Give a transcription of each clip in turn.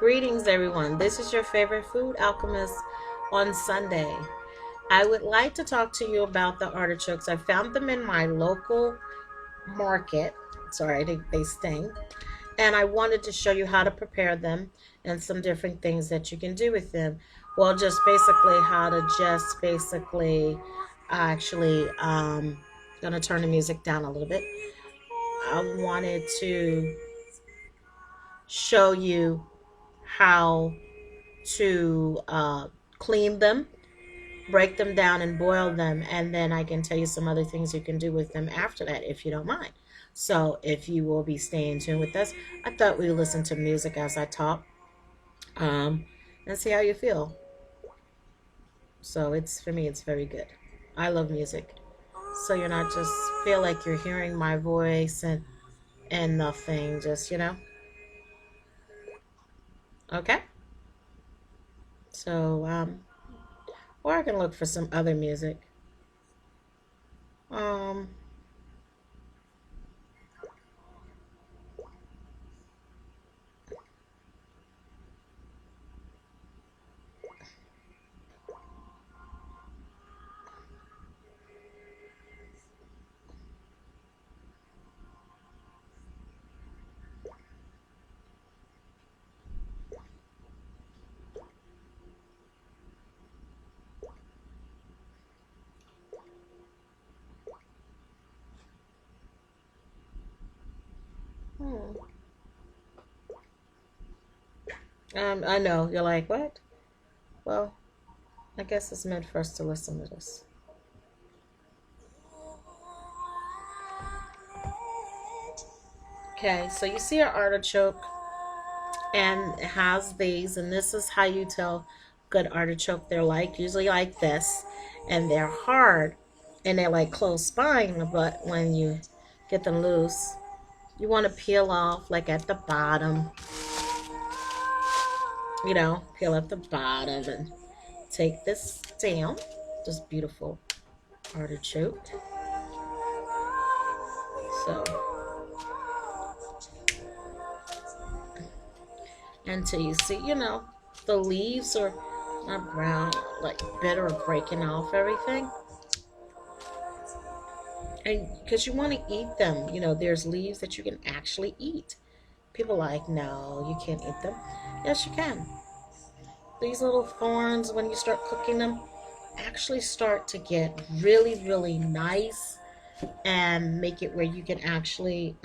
Greetings, everyone. This is your favorite food alchemist on Sunday. I would like to talk to you about the artichokes. I found them in my local market. Sorry, they sting. And I wanted to show you how to prepare them and some different things that you can do with them. Well, just basically how to just basically actually, going to turn the music down a little bit. I wanted to show you how to clean them, break them down, and boil them. And then I can tell you some other things you can do with them after that if you don't mind. So if you will be staying tuned with us, I thought we'd listen to music as I talk um, and see how you feel. So it's for me, it's very good. I love music. So you're not just feel like you're hearing my voice and nothing, just, okay? So, or I can look for some other music. Um, hmm. I know you're like, what? Well, I guess it's meant for us to listen to this. Okay, so you see an artichoke and it has these, and this is how you tell good artichoke. They're like usually like this, and they're hard, and they're like close spine. But when you get them loose, you want to peel off like at the bottom. Peel at the bottom and take this down. This beautiful artichoke. So until you see, the leaves are not brown, like better of breaking off everything. And because you want to eat them, there's leaves that you can actually eat. People are like, no, you can't eat them. Yes, you can. These little thorns, when you start cooking them, actually start to get really, really nice and make it where you can actually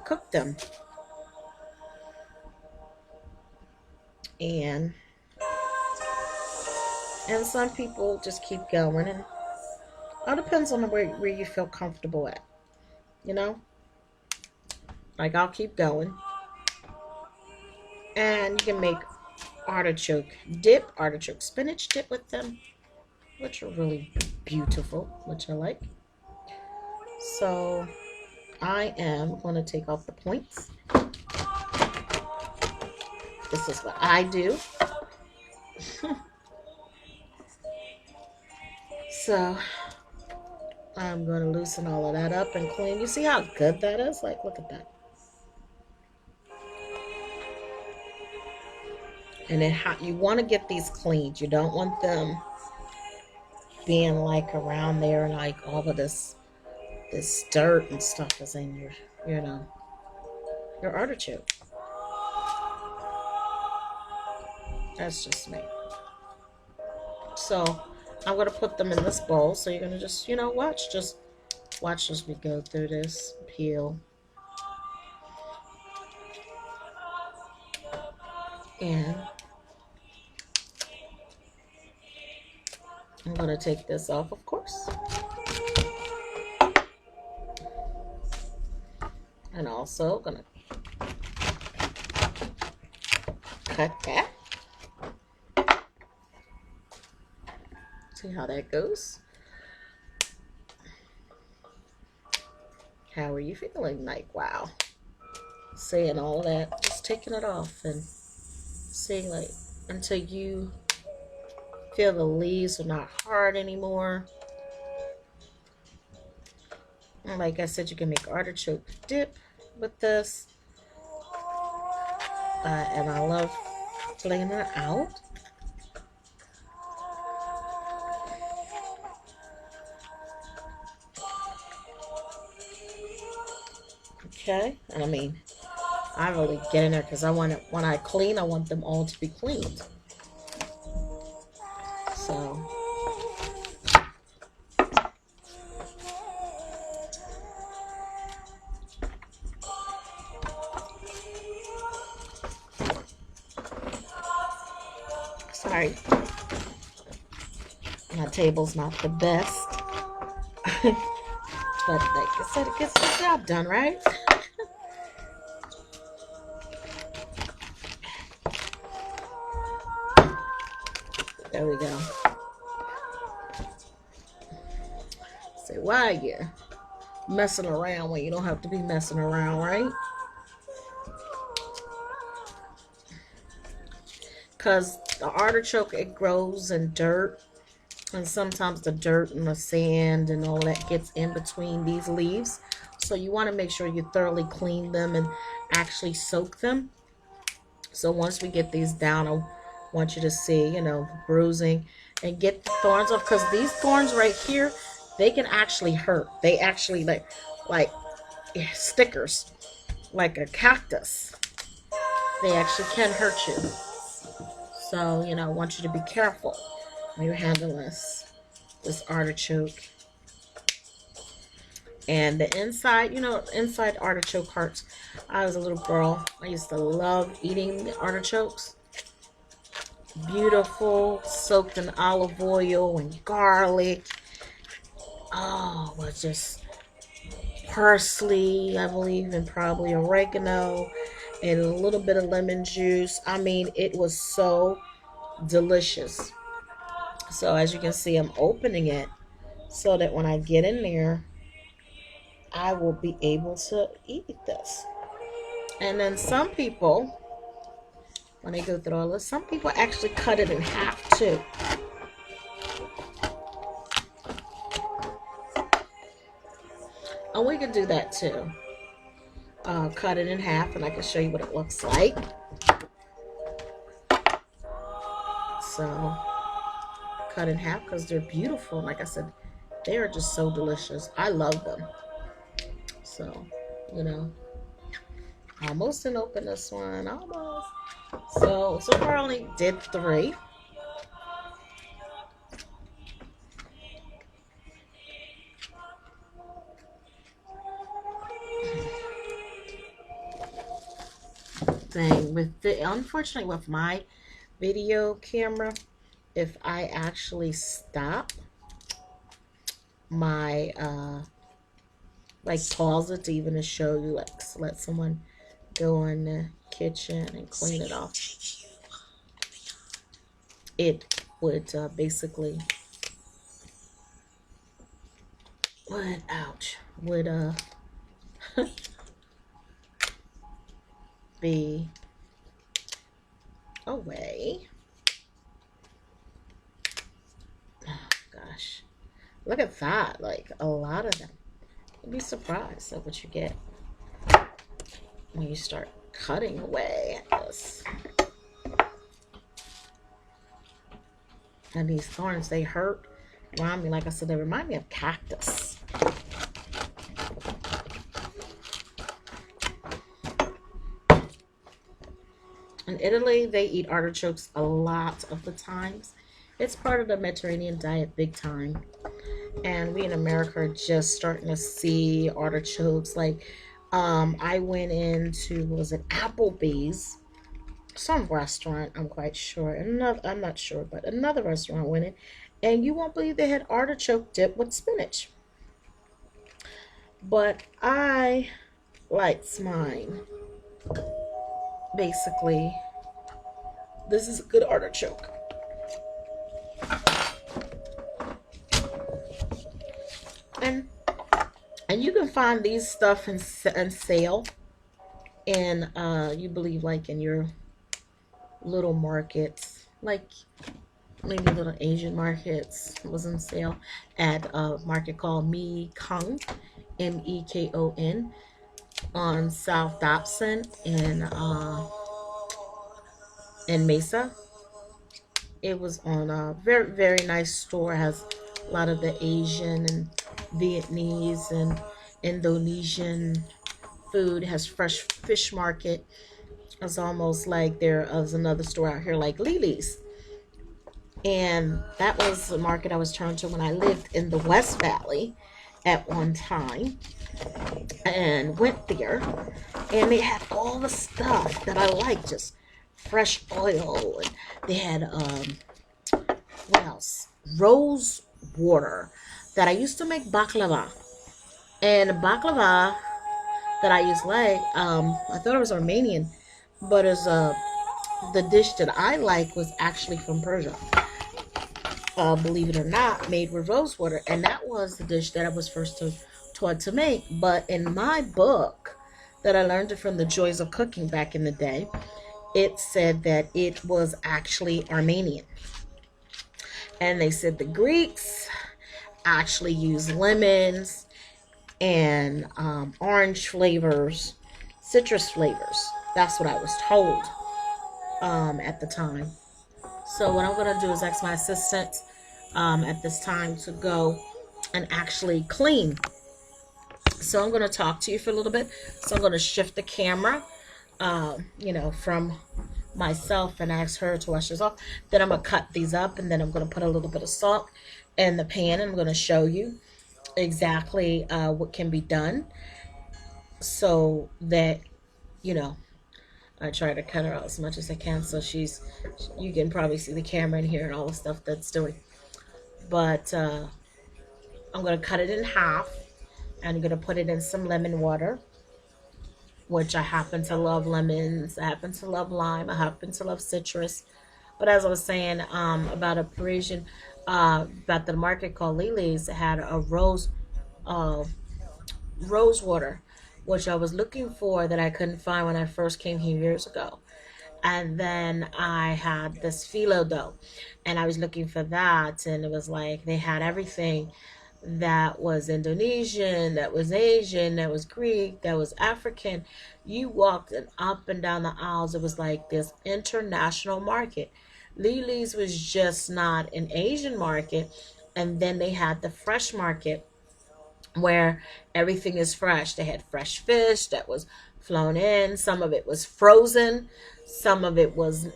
cook them. And some people just keep going, and it all depends on where you feel comfortable at. You know, like I'll keep going, and you can make artichoke dip, artichoke spinach dip with them, which are really beautiful, which I like. So I am going to take off the points. This is what I do. So I'm going to loosen all of that up and clean. You see how good that is? Like, look at that. And then you want to get these cleaned. You don't want them being like around there and like all of this dirt and stuff is in you know, your artichoke. That's just me. So I'm going to put them in this bowl. So you're going to just, watch as we go through this. Peel. And I'm going to take this off, of course. And also going to cut that. See how that goes. How are you feeling? Like, wow. Saying all that, just taking it off and seeing like until you feel the leaves are not hard anymore. And like I said, you can make artichoke dip. with this. And I love cleaning it out. Okay, and I mean, I really get in there because I want it, when I clean, I want them all to be cleaned. So, sorry, my table's not the best. But like I said, it gets the job done, right? There we go. Say, why are you messing around when you don't have to be messing around, right? Because the artichoke, it grows in dirt. And sometimes the dirt and the sand and all that gets in between these leaves. So you want to make sure you thoroughly clean them and actually soak them. So once we get these down, I want you to see, you know, bruising and get the thorns off. Because these thorns right here, they can actually hurt. They actually like stickers, like a cactus. They actually can hurt you. So, you know, I want you to be careful when you're handling this artichoke. And the inside, you know, inside artichoke hearts. I was a little girl, I used to love eating the artichokes. Beautiful, soaked in olive oil and garlic. Oh, well, just parsley, I believe, and probably oregano, and a little bit of lemon juice. I mean, it was so delicious. So as you can see, I'm opening it so that when I get in there, I will be able to eat this. And then some people, when they go through all this, some people actually cut it in half too. And we can do that too. Cut it in half, and I can show you what it looks like. So, cut in half because they're beautiful. Like I said, they are just so delicious. I love them. So, you know, almost didn't open this one. Almost. So far I only did 3. Thing with the, unfortunately with my video camera, if I actually stop my like pause it to even to show you, like let someone go in the kitchen and clean it off, it would basically would be away. Oh gosh, look at that, like a lot of them. You'd be surprised at what you get when you start cutting away at this. And these thorns, they hurt. Remind me, like I said, they remind me of cactus. In Italy, they eat artichokes a lot of the times. It's part of the Mediterranean diet big time. And we in America are just starting to see artichokes. Like, I went into, was it Applebee's? Some restaurant, I'm quite sure. Another, I'm not sure, but another restaurant went in. And you won't believe they had artichoke dip with spinach. But I liked mine. Basically, this is a good artichoke. And you can find these stuff in sale, and you believe like in your little markets, like maybe little Asian markets, was on sale at a market called Mekong, Mekon. on South Dobson in Mesa. It was on a very, very nice store. It has a lot of the Asian and Vietnamese and Indonesian food. It has fresh fish market. It's almost like there is another store out here like Lily's. And that was the market I was turned to when I lived in the West Valley at one time, and went there, and they had all the stuff that I like, just fresh oil, and they had what else? Rose water that I used to make baklava, and the baklava that I used like I thought it was Armenian, but as the dish that I like was actually from Persia. Believe it or not, made with rose water, and that was the dish that I was taught to make. But in my book, that I learned it from the Joys of Cooking back in the day, it said that it was actually Armenian, and they said the Greeks actually used lemons and orange flavors, citrus flavors. That's what I was told at the time. So what I'm gonna do is ask my assistant at this time to go and actually clean. So I'm gonna talk to you for a little bit. So I'm gonna shift the camera, from myself and ask her to wash this off. Then I'm gonna cut these up, and then I'm gonna put a little bit of salt in the pan, and I'm gonna show you exactly what can be done, so that you know I try to cut her out as much as I can, so you can probably see the camera in here and all the stuff that's doing. But I'm gonna cut it in half, and I'm gonna put it in some lemon water, which I happen to love lemons. I happen to love lime. I happen to love citrus. But as I was saying about a Parisian, about the market called Lily's, it had a uh, rose water, which I was looking for that I couldn't find when I first came here years ago. And then I had this phyllo dough, and I was looking for that, and it was like they had everything that was Indonesian, that was Asian, that was Greek, that was African. You walked up and down the aisles. It was like this international market. Lily's was just not an Asian market. And then they had the fresh market, where everything is fresh. They had fresh fish that was flown in. Some of it was frozen. Some of it was,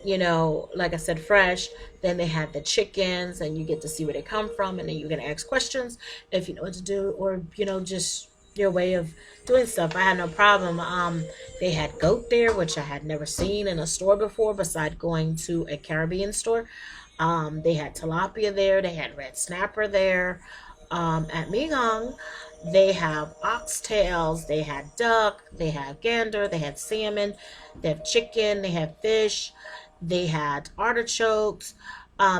like I said, fresh. Then they had the chickens, and you get to see where they come from, and then you can ask questions if you know what to do, or just your way of doing stuff. I had no problem. They had goat there, which I had never seen in a store before, besides going to a Caribbean store. They had tilapia there. They had red snapper there. At Mingang, they have oxtails, they had duck, they have gander, they had salmon, they have chicken, they have fish, they had artichokes.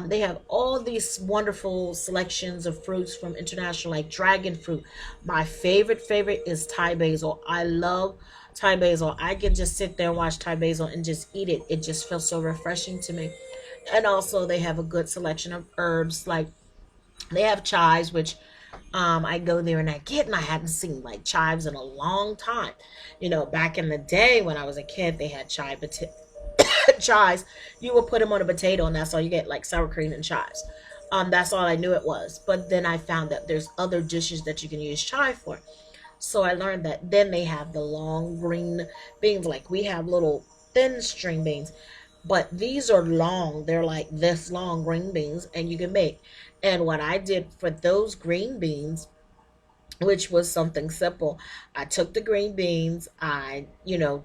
They have all these wonderful selections of fruits from international, like dragon fruit. My favorite is Thai basil. I love Thai basil. I can just sit there and watch Thai basil and just eat it. It just feels so refreshing to me. And also, they have a good selection of herbs, like they have chives, which I go there and and I hadn't seen like chives in a long time. Back in the day when I was a kid, they had chives. You would put them on a potato, and that's all you get, like sour cream and chives. That's all I knew it was. But then I found that there's other dishes that you can use chive for. So I learned that then they have the long green beans, like we have little thin string beans, but these are long. They're like this long green beans, and you can make. And what I did for those green beans, which was something simple, I took the green beans, I,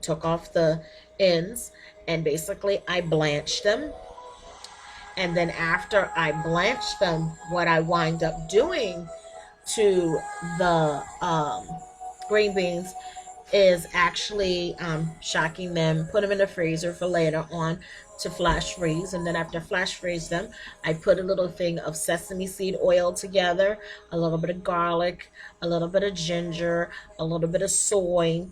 took off the ends, and basically I blanched them. And then after I blanched them, what I wind up doing to the green beans is actually shocking them, put them in the freezer for later on to flash freeze. And then after flash freeze them, I put a little thing of sesame seed oil together, a little bit of garlic, a little bit of ginger, a little bit of soy,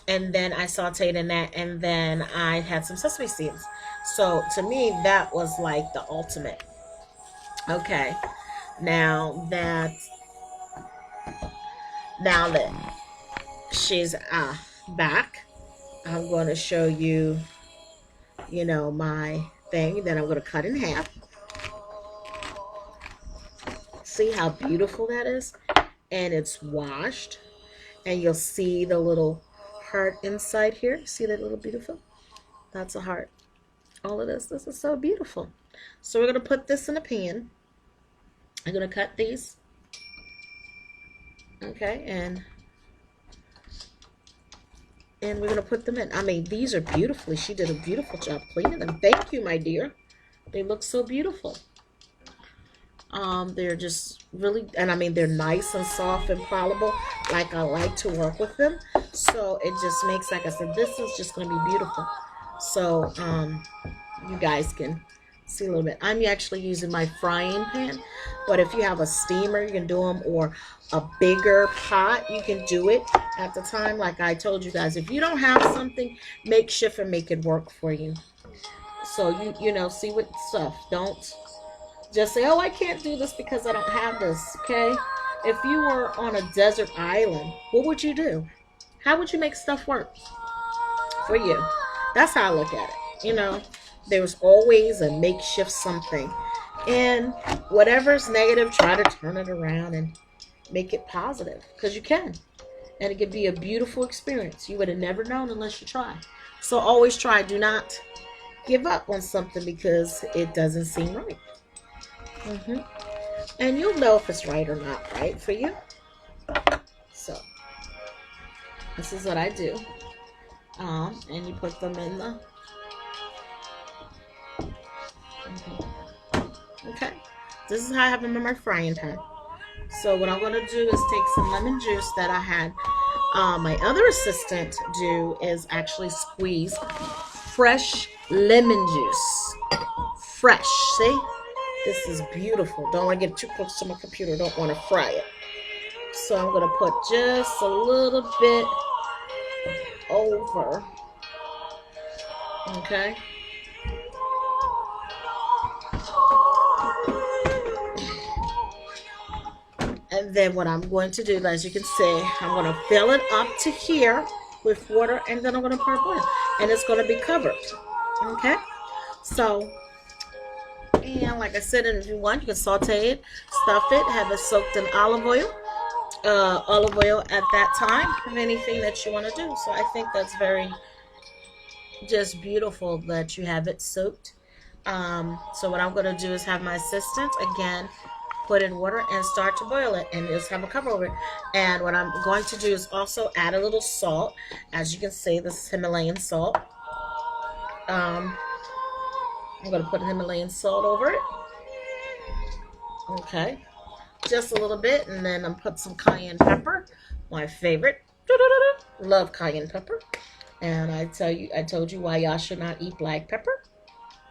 and then I sauteed in that, and then I had some sesame seeds. So to me, that was like the ultimate. Okay, now that she's back, I'm going to show you, my thing. Then I'm going to cut in half. See how beautiful that is? And it's washed. And you'll see the little heart inside here. See that little beautiful? That's a heart. All of this is so beautiful. So we're going to put this in a pan. I'm going to cut these. Okay, and we're going to put them in. I mean, these are beautifully. She did a beautiful job cleaning them. Thank you, my dear. They look so beautiful. They're just really, and I mean, they're nice and soft and pliable, like I like to work with them. So it just makes, like I said, this is just going to be beautiful. So you guys can see a little bit. I'm actually using my frying pan, but if you have a steamer, you can do them, or a bigger pot, you can do it at the time. Like I told you guys, if you don't have something makeshift and make it work for you. So see what stuff. Don't just say, oh, I can't do this because I don't have this, okay? If you were on a desert island, what would you do? How would you make stuff work for you? That's how I look at it. There's always a makeshift something. And whatever's negative, try to turn it around and make it positive, because you can. And it could be a beautiful experience. You would have never known unless you try. So always try. Do not give up on something because it doesn't seem right. And you'll know if it's right or not right for you. So this is what I do. And you put them in the okay. This is how I have them in my frying pan. So what I'm going to do is take some lemon juice that I had my other assistant do, is actually squeeze fresh lemon juice. Fresh, see? This is beautiful. Don't want to get too close to my computer. Don't want to fry it. So I'm going to put just a little bit over. Okay. And then what I'm going to do, as you can see, I'm going to fill it up to here with water, and then I'm going to pour oil. And it's going to be covered. Okay? So, and like I said, if you want, you can saute it, stuff it, have it soaked in olive oil at that time, or anything that you want to do. So I think that's very just beautiful that you have it soaked. So what I'm going to do is have my assistant, again, put in water and start to boil it, and just have a cover over it. And what I'm going to do is also add a little salt. As you can see, this is Himalayan salt. I'm going to put Himalayan salt over it. Okay. Just a little bit, and then I'm put some cayenne pepper, my favorite. Love cayenne pepper. And I told you why y'all should not eat black pepper.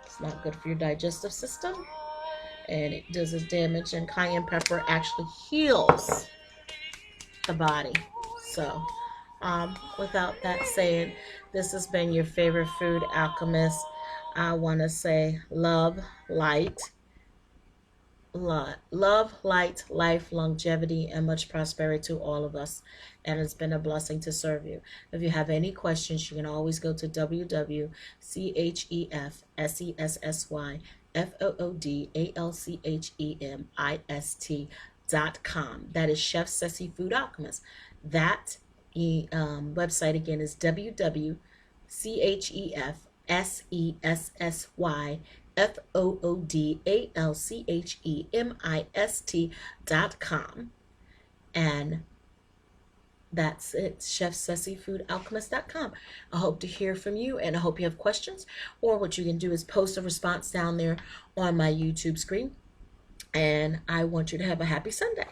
It's not good for your digestive system, and it does its damage. And cayenne pepper actually heals the body. So, without that saying, this has been your favorite food alchemist. I want to say love, light, life, longevity, and much prosperity to all of us. And it's been a blessing to serve you. If you have any questions, you can always go to www.chefsessyoudalchemist.com. That is Chef Ceci Food Alchemist. That website again is www.chefsessyoudalchemist.com. And that's it, chefcecifoodalchemist.com. I hope to hear from you, and I hope you have questions, or what you can do is post a response down there on my YouTube screen. And I want you to have a happy Sunday.